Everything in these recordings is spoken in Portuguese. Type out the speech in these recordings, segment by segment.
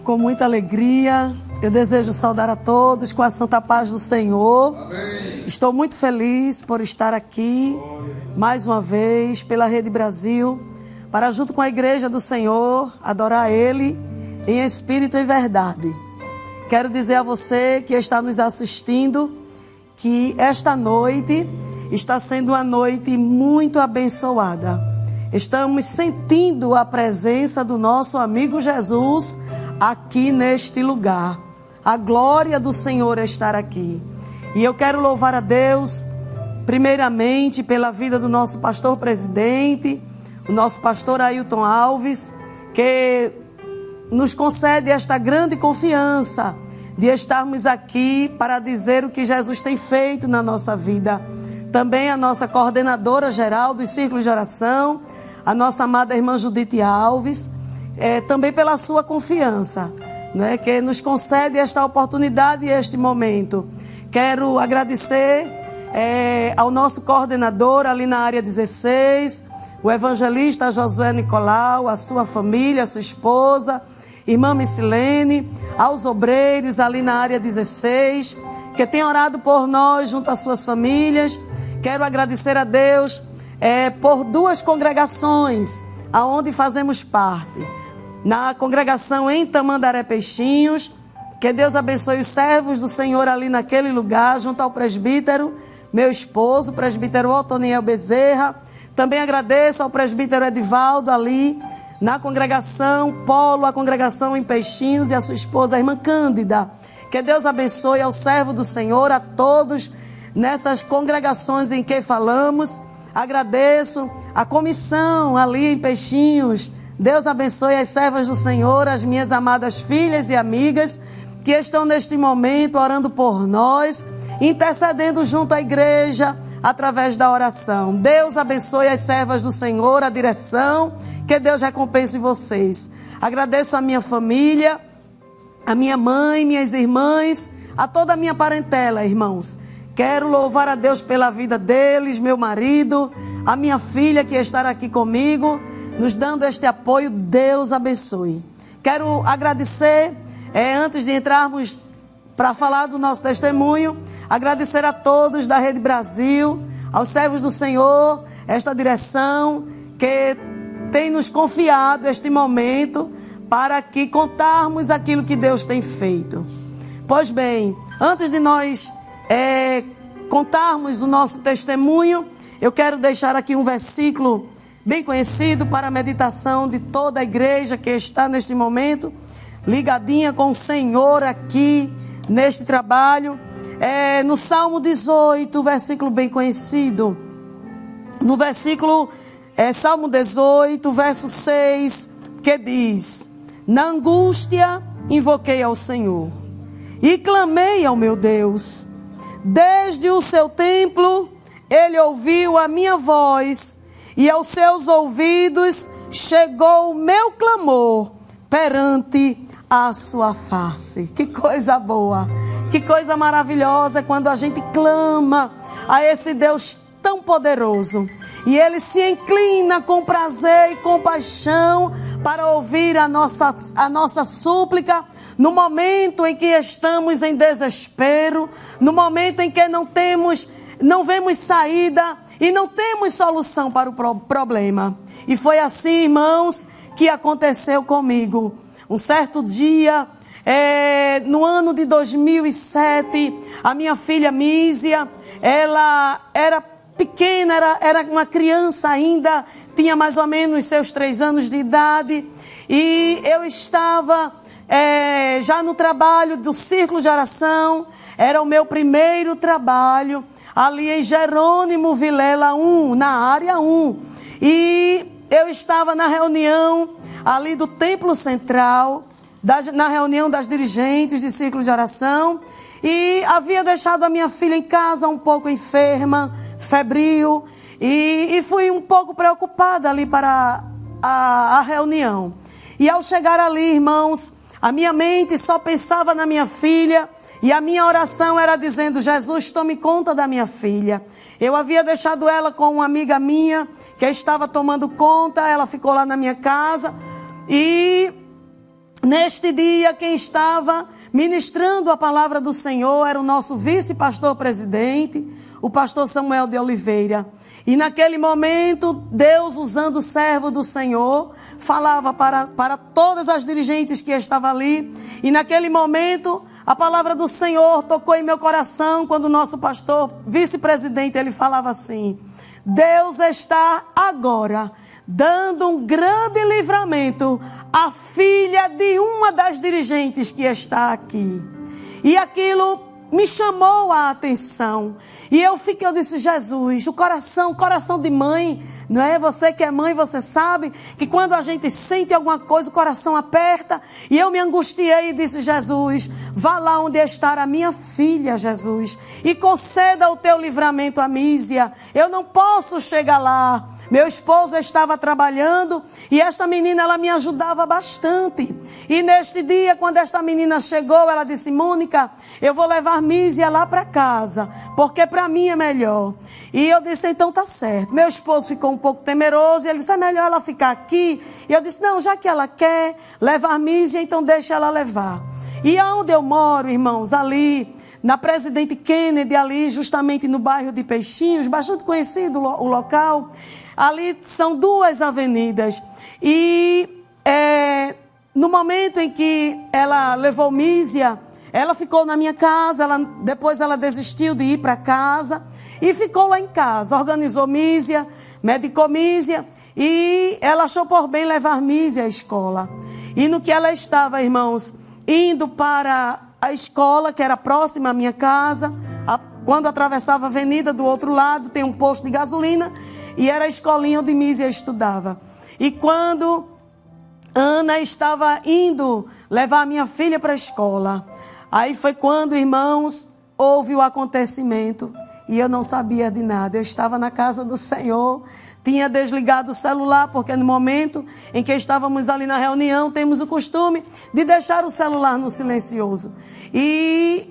com muita alegria. Eu desejo saudar a todos com a santa paz do Senhor. Amém. Estou muito feliz por estar aqui mais uma vez pela Rede Brasil, para junto com a Igreja do Senhor adorar Ele em espírito e verdade. Quero dizer a você que está nos assistindo que esta noite está sendo uma noite muito abençoada. Estamos sentindo a presença do nosso amigo Jesus aqui neste lugar. A glória do Senhor estar aqui. E eu quero louvar a Deus, primeiramente, pela vida do nosso pastor presidente, o nosso pastor Ailton Alves, que nos concede esta grande confiança de estarmos aqui para dizer o que Jesus tem feito na nossa vida. Também a nossa coordenadora geral dos círculos de oração, a nossa amada irmã Judite Alves, também pela sua confiança, né, que nos concede esta oportunidade e este momento. Quero agradecer ao nosso coordenador ali na área 16, o evangelista Josué Nicolau, a sua família, a sua esposa, irmã Missilene, aos obreiros ali na área 16, que tem orado por nós junto às suas famílias. Quero agradecer a Deus por duas congregações aonde fazemos parte. Na congregação em Tamandaré Peixinhos, que Deus abençoe os servos do Senhor ali naquele lugar, junto ao presbítero, meu esposo, o presbítero Otoniel Bezerra. Também agradeço ao presbítero Edivaldo ali, na congregação Polo, a congregação em Peixinhos, e a sua esposa, a irmã Cândida. Que Deus abençoe ao servo do Senhor, a todos nessas congregações em que falamos. Agradeço a comissão ali em Peixinhos. Deus abençoe as servas do Senhor, as minhas amadas filhas e amigas que estão neste momento orando por nós, intercedendo junto à igreja através da oração. Deus abençoe as servas do Senhor, a direção, que Deus recompense vocês. Agradeço a minha família, a minha mãe, minhas irmãs, a toda a minha parentela, irmãos. Quero louvar a Deus pela vida deles, meu marido, a minha filha que está aqui comigo, nos dando este apoio. Deus abençoe. Quero agradecer, antes de entrarmos para falar do nosso testemunho, agradecer a todos da Rede Brasil, aos servos do Senhor, esta direção que tem nos confiado este momento para que contarmos aquilo que Deus tem feito. Pois bem, antes de nós contarmos o nosso testemunho, eu quero deixar aqui um versículo bem conhecido para a meditação de toda a igreja que está neste momento ligadinha com o Senhor aqui neste trabalho. No Salmo 18, versículo bem conhecido. No versículo, Salmo 18, verso 6, que diz: na angústia invoquei ao Senhor e clamei ao meu Deus. Desde o seu templo ele ouviu a minha voz, e aos seus ouvidos chegou o meu clamor perante a sua face. Que coisa boa, que coisa maravilhosa quando a gente clama a esse Deus tão poderoso e Ele se inclina com prazer e compaixão para ouvir a nossa súplica no momento em que estamos em desespero, no momento em que não vemos saída e não temos solução para o problema. E foi assim, irmãos, que aconteceu comigo. Um certo dia, no ano de 2007, a minha filha Mísia, ela era pequena, era uma criança ainda, tinha mais ou menos seus 3 anos de idade, e eu estava já no trabalho do Círculo de Oração. Era o meu primeiro trabalho, ali em Jerônimo Vilela 1, na área 1, e eu estava na reunião ali do Templo Central, na reunião das dirigentes de Círculo de Oração, e havia deixado a minha filha em casa um pouco enferma, febril, e fui um pouco preocupada ali para a reunião. E ao chegar ali, irmãos, a minha mente só pensava na minha filha, e a minha oração era dizendo: Jesus, tome conta da minha filha. Eu havia deixado ela com uma amiga minha que estava tomando conta, ela ficou lá na minha casa, e Neste dia, quem estava ministrando a palavra do Senhor era o nosso vice-pastor-presidente, o pastor Samuel de Oliveira. E naquele momento, Deus, usando o servo do Senhor, falava para todas as dirigentes que estavam ali. E naquele momento, a palavra do Senhor tocou em meu coração, quando o nosso pastor, vice-presidente, ele falava assim: Deus está agora dando um grande livramento à filha de uma das dirigentes que está aqui. E aquilo me chamou a atenção. E eu disse, Jesus, o coração de mãe, não é? Você que é mãe, você sabe que quando a gente sente alguma coisa, o coração aperta. E eu me angustiei e disse, Jesus, vá lá onde está a minha filha, Jesus, e conceda o teu livramento a Mísia. Eu não posso chegar lá. Meu esposo estava trabalhando e esta menina, ela me ajudava bastante. E neste dia, quando esta menina chegou, ela disse, Mônica, eu vou levar Mísia lá para casa, porque para mim é melhor. E eu disse, então tá certo. Meu esposo ficou um pouco temeroso e ele disse, é melhor ela ficar aqui. E eu disse, não, já que ela quer levar Mísia, então deixa ela levar. E aonde eu moro, irmãos, ali na Presidente Kennedy, ali justamente no bairro de Peixinhos, bastante conhecido o local. Ali são 2 avenidas. E no momento em que ela levou Mísia, ela ficou na minha casa, depois ela desistiu de ir para casa e ficou lá em casa. Organizou Mísia, medicou Mísia e ela achou por bem levar Mísia à escola. E no que ela estava, irmãos, indo para a escola, que era próxima à minha casa, quando atravessava a avenida do outro lado, tem um posto de gasolina, e era a escolinha onde Mísia estudava. E quando Ana estava indo levar a minha filha para a escola, aí foi quando, irmãos, houve o acontecimento e eu não sabia de nada. Eu estava na casa do Senhor, tinha desligado o celular, porque no momento em que estávamos ali na reunião, temos o costume de deixar o celular no silencioso. E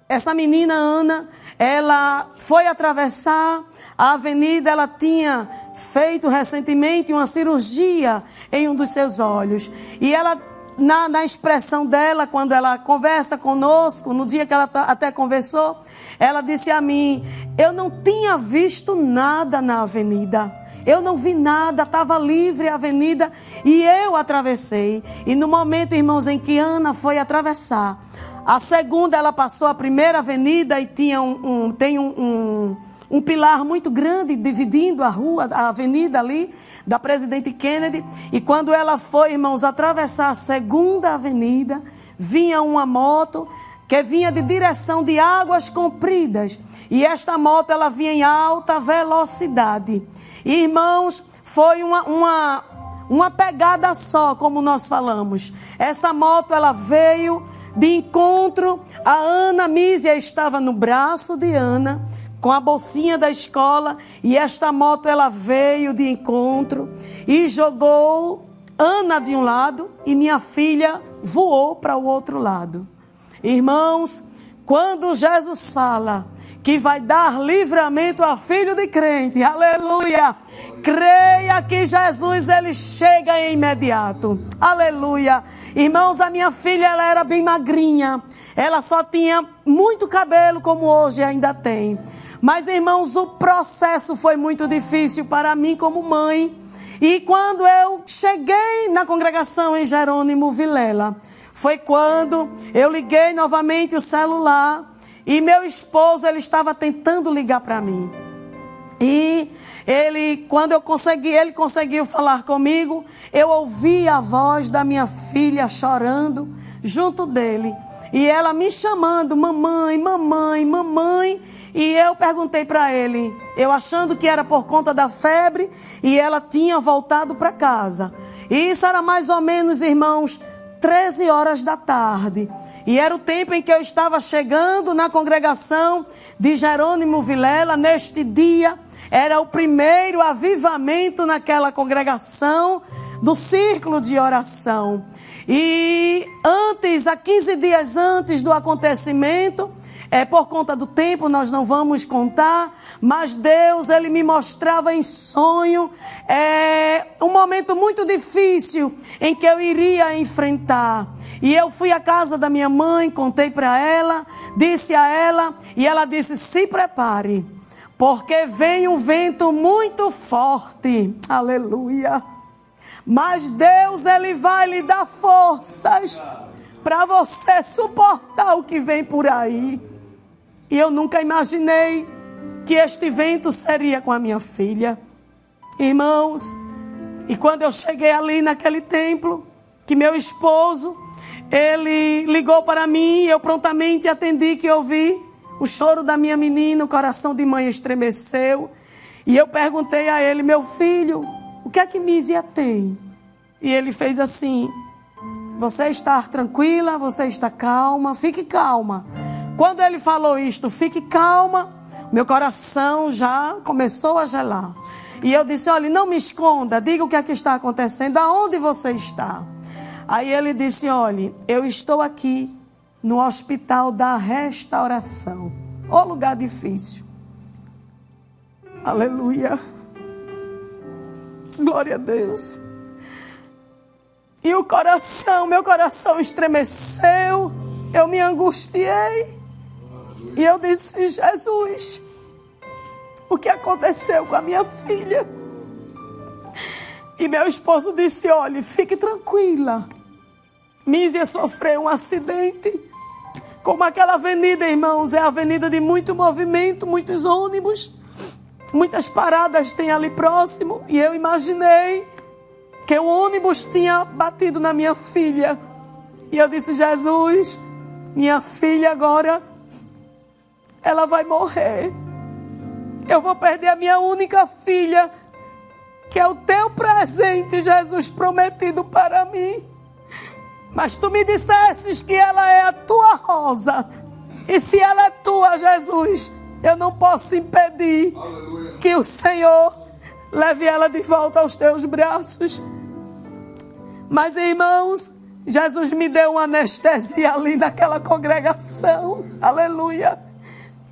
essa menina, Ana, ela foi atravessar a avenida, ela tinha feito recentemente uma cirurgia em um dos seus olhos. E ela, na expressão dela, quando ela conversa conosco, no dia que ela até conversou, ela disse a mim, eu não tinha visto nada na avenida. Eu não vi nada, estava livre a avenida e eu atravessei. E no momento, irmãos, em que Ana foi atravessar, a segunda, ela passou a primeira avenida e tinha um pilar muito grande dividindo a rua, a avenida ali da Presidente Kennedy. E quando ela foi, irmãos, atravessar a segunda avenida, vinha uma moto que vinha de direção de Águas Compridas. E esta moto, ela vinha em alta velocidade. E, irmãos, foi uma pegada só, como nós falamos. Essa moto, ela veio de encontro. A Ana Mísia estava no braço de Ana, com a bolsinha da escola, e esta moto, ela veio de encontro e jogou Ana de um lado e minha filha voou para o outro lado. Irmãos, quando Jesus fala que vai dar livramento a filho de crente, aleluia, creia que Jesus, ele chega imediato, aleluia. Irmãos, a minha filha, ela era bem magrinha, ela só tinha muito cabelo, como hoje ainda tem. Mas, irmãos, o processo foi muito difícil para mim como mãe. E quando eu cheguei na congregação em Jerônimo Vilela, foi quando eu liguei novamente o celular e meu esposo, ele estava tentando ligar para mim. E quando ele conseguiu falar comigo, eu ouvi a voz da minha filha chorando junto dele. E ela me chamando, mamãe, mamãe, mamãe. E eu perguntei para ele, eu achando que era por conta da febre, e ela tinha voltado para casa. E isso era mais ou menos, irmãos, 13 horas da tarde. E era o tempo em que eu estava chegando na congregação de Jerônimo Vilela. Neste dia, era o primeiro avivamento naquela congregação do círculo de oração. E há 15 dias antes do acontecimento, Por conta do tempo, nós não vamos contar, mas Deus, Ele me mostrava em sonho um momento muito difícil em que eu iria enfrentar. E eu fui à casa da minha mãe, contei para ela, disse a ela, e ela disse: se prepare, porque vem um vento muito forte. Aleluia! Mas Deus, Ele vai lhe dar forças para você suportar o que vem por aí. E eu nunca imaginei que este vento seria com a minha filha. Irmãos, e quando eu cheguei ali naquele templo, que meu esposo, ele ligou para mim, eu prontamente atendi, que ouvi o choro da minha menina, o coração de mãe estremeceu. E eu perguntei a ele: meu filho, o que é que Mísia tem? E ele fez assim: você está tranquila, você está calma, fique calma. Quando ele falou isto, fique calma, meu coração já começou a gelar. E eu disse: olha, não me esconda, diga o que é que está acontecendo, aonde você está. Aí ele disse: olha, eu estou aqui no Hospital da Restauração. Ô lugar difícil. Aleluia. Glória a Deus. E meu coração estremeceu, eu me angustiei. E eu disse: Jesus, o que aconteceu com a minha filha? E meu esposo disse: olha, fique tranquila. Mísia sofreu um acidente. Como aquela avenida, irmãos, é a avenida de muito movimento, muitos ônibus, muitas paradas tem ali próximo. E eu imaginei que o ônibus tinha batido na minha filha. E eu disse: Jesus, minha filha agora, ela vai morrer. Eu vou perder a minha única filha, que é o teu presente, Jesus, prometido para mim. Mas tu me dissestes que ela é a tua rosa. E se ela é tua, Jesus, eu não posso impedir que o Senhor leve ela de volta aos teus braços. Mas, irmãos, Jesus me deu uma anestesia ali naquela congregação. Aleluia.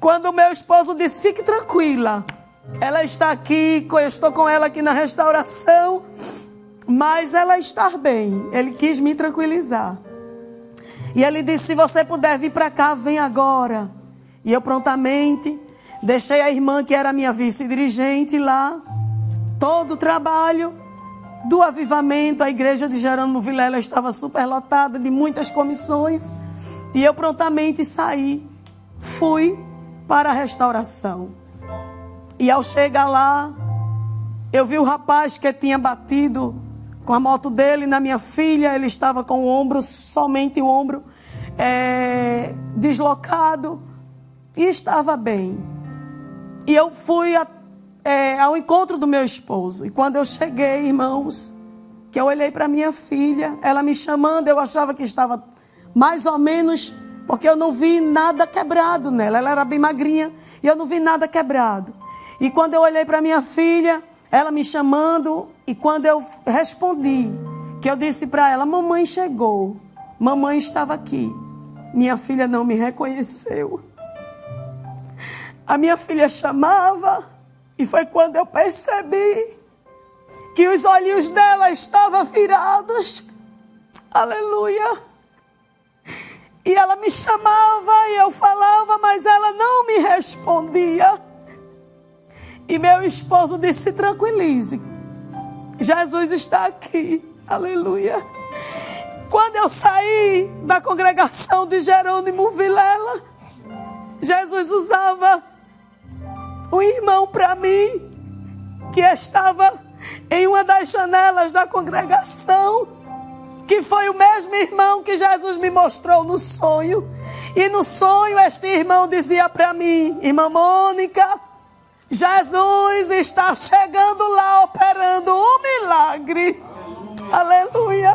Quando o meu esposo disse: fique tranquila, ela está aqui, eu estou com ela aqui na restauração, mas ela está bem. Ele quis me tranquilizar. E ele disse: se você puder vir para cá, vem agora. E eu prontamente deixei a irmã, que era minha vice-dirigente lá, todo o trabalho do avivamento. A igreja de Jerônimo Vilela estava superlotada de muitas comissões. E eu prontamente saí, fui para a restauração. E ao chegar lá, eu vi o rapaz que tinha batido com a moto dele na minha filha. Ele estava com o ombro, somente o ombro deslocado, e estava bem. E eu fui ao encontro do meu esposo. E quando eu cheguei, irmãos, que eu olhei para minha filha, ela me chamando, eu achava que estava mais ou menos, porque eu não vi nada quebrado nela. Ela era bem magrinha e eu não vi nada quebrado. E quando eu olhei para minha filha, ela me chamando, e quando eu respondi, que eu disse para ela: mamãe chegou, mamãe estava aqui. Minha filha não me reconheceu. A minha filha chamava, e foi quando eu percebi que os olhinhos dela estavam virados. Aleluia. E ela me chamava e eu falava, mas ela não me respondia. E meu esposo disse: se tranquilize, Jesus está aqui. Aleluia. Quando eu saí da congregação de Jerônimo Vilela, Jesus usava um irmão para mim, que estava em uma das janelas da congregação, que foi o mesmo irmão que Jesus me mostrou no sonho. E no sonho este irmão dizia para mim: irmã Mônica, Jesus está chegando lá, operando um milagre. Aleluia.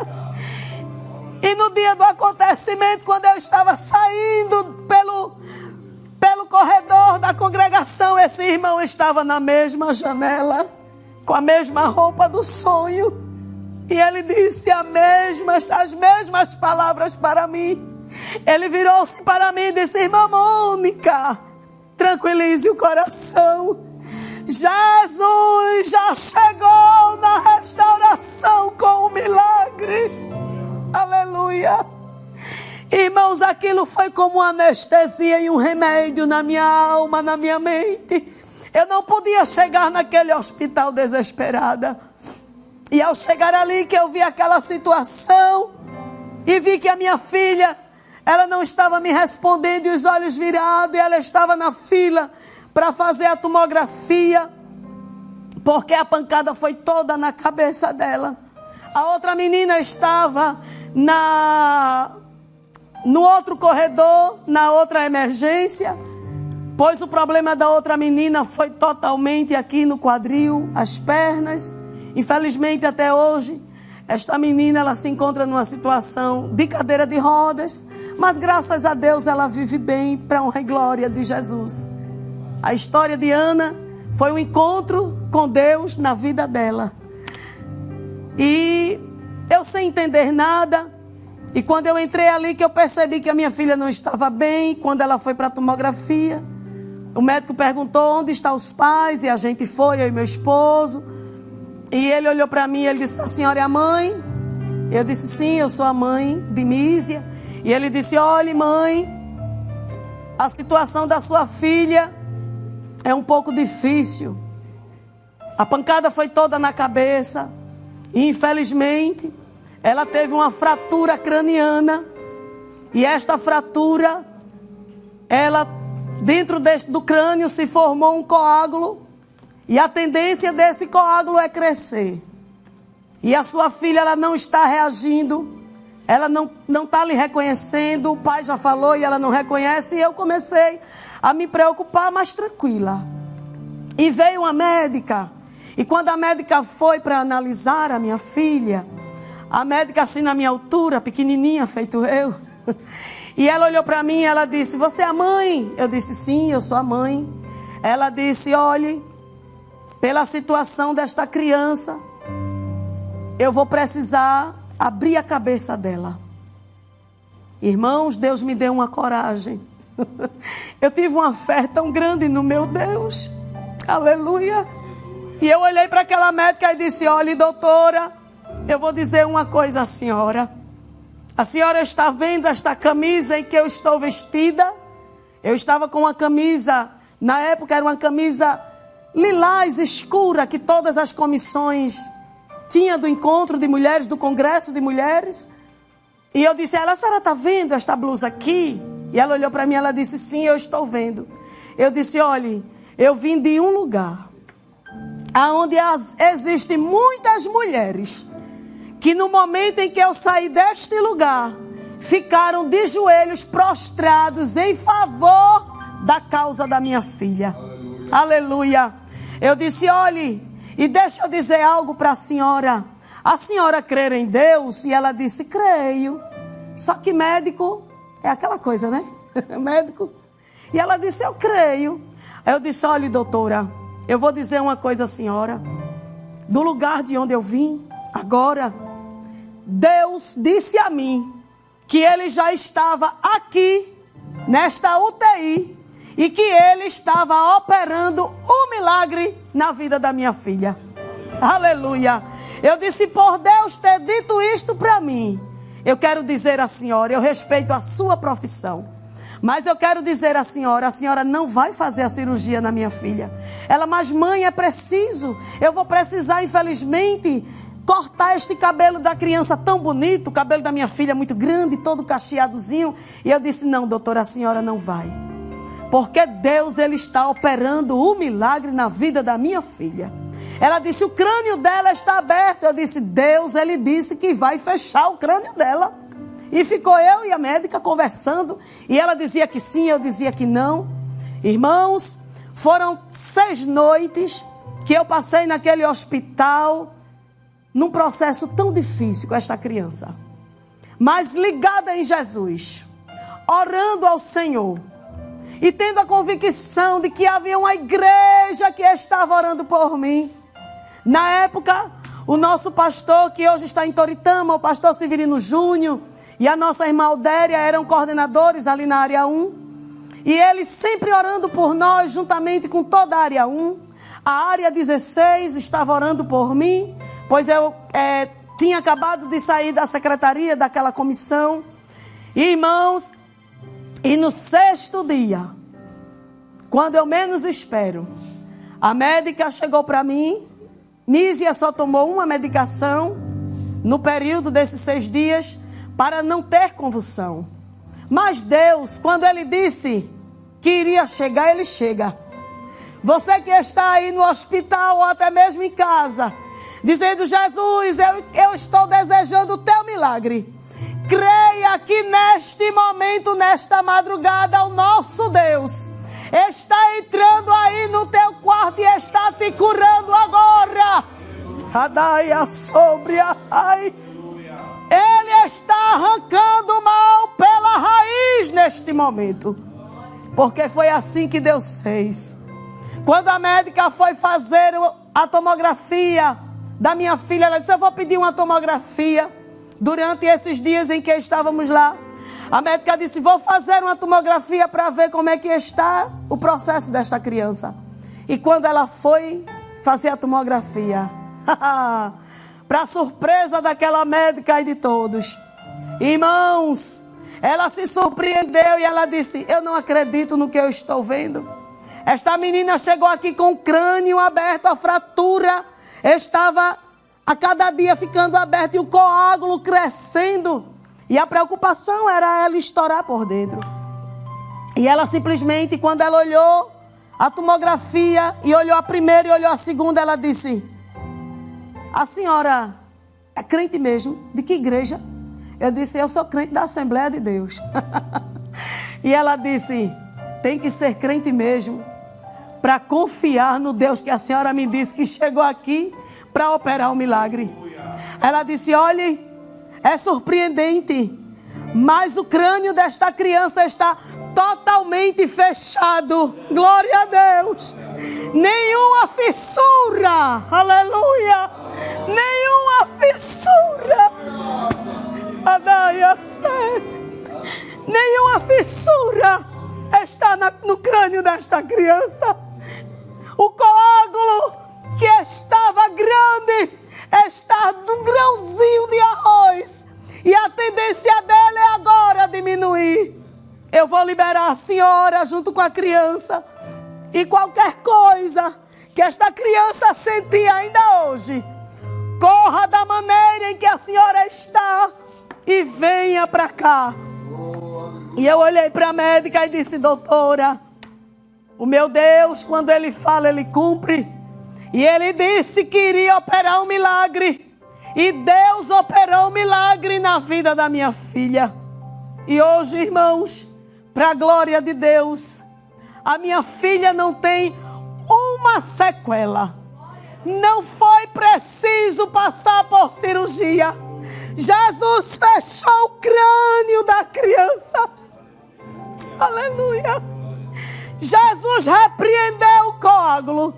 E no dia do acontecimento, quando eu estava saindo pelo corredor da congregação, esse irmão estava na mesma janela, com a mesma roupa do sonho. E ele disse as mesmas palavras para mim. Ele virou-se para mim e disse: irmã Mônica, tranquilize o coração. Jesus já chegou na restauração com o milagre. Aleluia. Irmãos, aquilo foi como uma anestesia e um remédio na minha alma, na minha mente. Eu não podia chegar naquele hospital desesperada. E ao chegar ali, que eu vi aquela situação e vi que a minha filha, ela não estava me respondendo e os olhos virados, e ela estava na fila para fazer a tomografia, porque a pancada foi toda na cabeça dela. A outra menina estava no outro corredor, na outra emergência, pois o problema da outra menina foi totalmente aqui no quadril, as pernas. Infelizmente, até hoje, esta menina, ela se encontra numa situação de cadeira de rodas, mas graças a Deus ela vive bem, para honra e glória de Jesus. A história de Ana foi um encontro com Deus na vida dela. E eu sem entender nada, e quando eu entrei ali que eu percebi que a minha filha não estava bem, quando ela foi para a tomografia, o médico perguntou onde estão os pais, e a gente foi, eu e meu esposo. E ele olhou para mim e ele disse: a senhora é a mãe? Eu disse: sim, eu sou a mãe de Mísia. E ele disse: olhe, mãe, a situação da sua filha é um pouco difícil. A pancada foi toda na cabeça. E infelizmente, ela teve uma fratura craniana. E esta fratura, dentro do crânio se formou um coágulo. E a tendência desse coágulo é crescer. E a sua filha, ela não está reagindo. Ela não está lhe reconhecendo. O pai já falou e ela não reconhece. E eu comecei a me preocupar, mas tranquila. E veio uma médica. E quando a médica foi para analisar a minha filha, a médica assim na minha altura, pequenininha, feito eu. E ela olhou para mim e ela disse: você é a mãe? Eu disse: sim, eu sou a mãe. Ela disse: olhe, pela situação desta criança, eu vou precisar abrir a cabeça dela. Irmãos, Deus me deu uma coragem. Eu tive uma fé tão grande no meu Deus. Aleluia. E eu olhei para aquela médica e disse: olhe, doutora, eu vou dizer uma coisa à senhora. A senhora está vendo esta camisa em que eu estou vestida? Eu estava com uma camisa, na época era uma camisa lilás escura, que todas as comissões tinham do encontro de mulheres, do congresso de mulheres. E eu disse a ela: a senhora está vendo esta blusa aqui? E ela olhou para mim e ela disse: sim, eu estou vendo. Eu disse: olhe, eu vim de um lugar onde existem muitas mulheres que no momento em que eu saí deste lugar, ficaram de joelhos prostrados em favor da causa da minha filha. Aleluia. Eu disse: olhe, e deixa eu dizer algo para a senhora. A senhora crê em Deus? E ela disse: creio. Só que médico é aquela coisa, né? Médico. E ela disse: eu creio. Aí eu disse: olhe, doutora, eu vou dizer uma coisa à senhora. Do lugar de onde eu vim, agora, Deus disse a mim que Ele já estava aqui, nesta UTI, e que Ele estava operando um milagre na vida da minha filha. Aleluia. Eu disse: por Deus ter dito isto para mim, eu quero dizer à senhora, eu respeito a sua profissão, mas eu quero dizer à senhora: a senhora não vai fazer a cirurgia na minha filha. Ela: mas mãe, é preciso, eu vou precisar, infelizmente, cortar este cabelo da criança tão bonito. O cabelo da minha filha é muito grande, todo cacheadozinho. E eu disse: não, doutora, a senhora não vai, porque Deus, Ele está operando um milagre na vida da minha filha. Ela disse: o crânio dela está aberto. Eu disse: Deus, Ele disse que vai fechar o crânio dela. E ficou eu e a médica conversando, e ela dizia que sim, eu dizia que não. Irmãos, foram 6 noites que eu passei naquele hospital, num processo tão difícil com esta criança, mas ligada em Jesus, orando ao Senhor, e tendo a convicção de que havia uma igreja que estava orando por mim. Na época, o nosso pastor, que hoje está em Toritama, o pastor Severino Júnior, e a nossa irmã Aldéria eram coordenadores ali na área 1. E eles sempre orando por nós, juntamente com toda a área 1. A área 16 estava orando por mim, pois eu tinha acabado de sair da secretaria daquela comissão. Irmãos, e no 6º dia, quando eu menos espero, a médica chegou para mim. Nízia só tomou uma medicação no período desses 6 dias para não ter convulsão. Mas Deus, quando Ele disse que iria chegar, Ele chega. Você que está aí no hospital ou até mesmo em casa, dizendo: Jesus, eu estou desejando o teu milagre. Creia que neste momento, nesta madrugada, o nosso Deus está entrando aí no teu quarto e está te curando agora. Adaia sobre a ai. Ele está arrancando o mal pela raiz neste momento. Porque foi assim que Deus fez. Quando a médica foi fazer a tomografia da minha filha, ela disse: eu vou pedir uma tomografia. Durante esses dias em que estávamos lá, a médica disse: vou fazer uma tomografia para ver como é que está o processo desta criança. E quando ela foi fazer a tomografia, para surpresa daquela médica e de todos, irmãos, ela se surpreendeu e ela disse: eu não acredito no que eu estou vendo. Esta menina chegou aqui com o crânio aberto, a fratura estava a cada dia ficando aberta e o coágulo crescendo. E a preocupação era ela estourar por dentro. E ela simplesmente, quando ela olhou a tomografia e olhou a primeira e olhou a segunda, ela disse: a senhora é crente mesmo? De que igreja? Eu disse: eu sou crente da Assembleia de Deus. E ela disse: tem que ser crente mesmo para confiar no Deus que a senhora me disse que chegou aqui para operar um milagre. Ela disse: olhe, é surpreendente, mas o crânio desta criança está totalmente fechado. Glória a Deus. Nenhuma fissura. Aleluia. Nenhuma fissura. Nenhuma fissura está no crânio desta criança. O coágulo que estava grande está num grãozinho de arroz. E a tendência dela é agora diminuir. Eu vou liberar a senhora junto com a criança. E qualquer coisa que esta criança sentir ainda hoje, corra da maneira em que a senhora está e venha para cá. E eu olhei para a médica e disse: doutora, o meu Deus, quando Ele fala, Ele cumpre. E Ele disse que iria operar um milagre. E Deus operou um milagre na vida da minha filha. E hoje, irmãos, para a glória de Deus, a minha filha não tem uma sequela. Não foi preciso passar por cirurgia. Jesus fechou o crânio da criança. Aleluia. Jesus repreendeu o coágulo.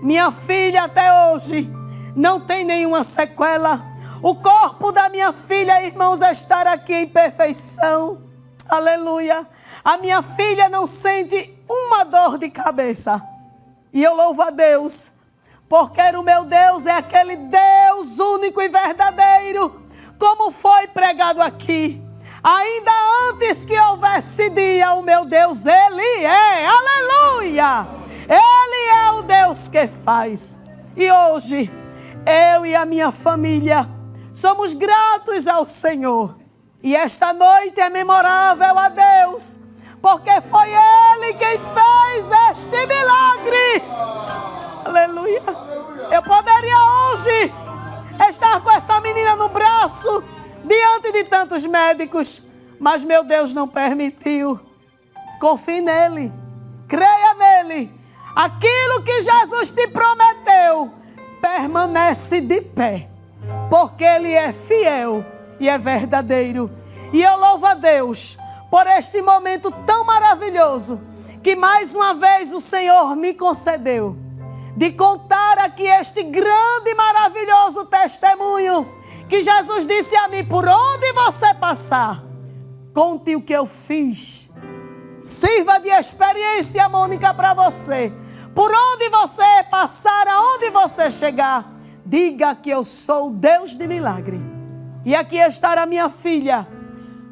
Minha filha até hoje não tem nenhuma sequela. O corpo da minha filha, irmãos, está aqui em perfeição. Aleluia. A minha filha não sente uma dor de cabeça. E eu louvo a Deus, porque o meu Deus é aquele Deus único e verdadeiro, como foi pregado aqui. Ainda antes que houvesse dia, o meu Deus, Ele é. Aleluia. Ele é o Deus que faz. E hoje, eu e a minha família somos gratos ao Senhor. E esta noite é memorável a Deus, porque foi Ele quem fez este milagre. Aleluia. Eu poderia hoje estar com essa menina no braço, diante de tantos médicos, mas meu Deus não permitiu. Confie nele, creia nele. Aquilo que Jesus te prometeu permanece de pé, porque Ele é fiel e é verdadeiro. E eu louvo a Deus por este momento tão maravilhoso que mais uma vez o Senhor me concedeu de contar aqui este grande e maravilhoso testemunho que Jesus disse a mim: por onde você passar, conte o que eu fiz. Sirva de experiência, Mônica, para você. Por onde você passar, aonde você chegar, diga que eu sou o Deus de milagre. E aqui estará minha filha,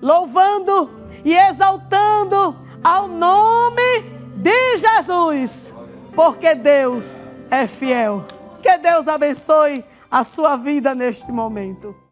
louvando e exaltando ao nome de Jesus, porque Deus é fiel. Que Deus abençoe a sua vida neste momento.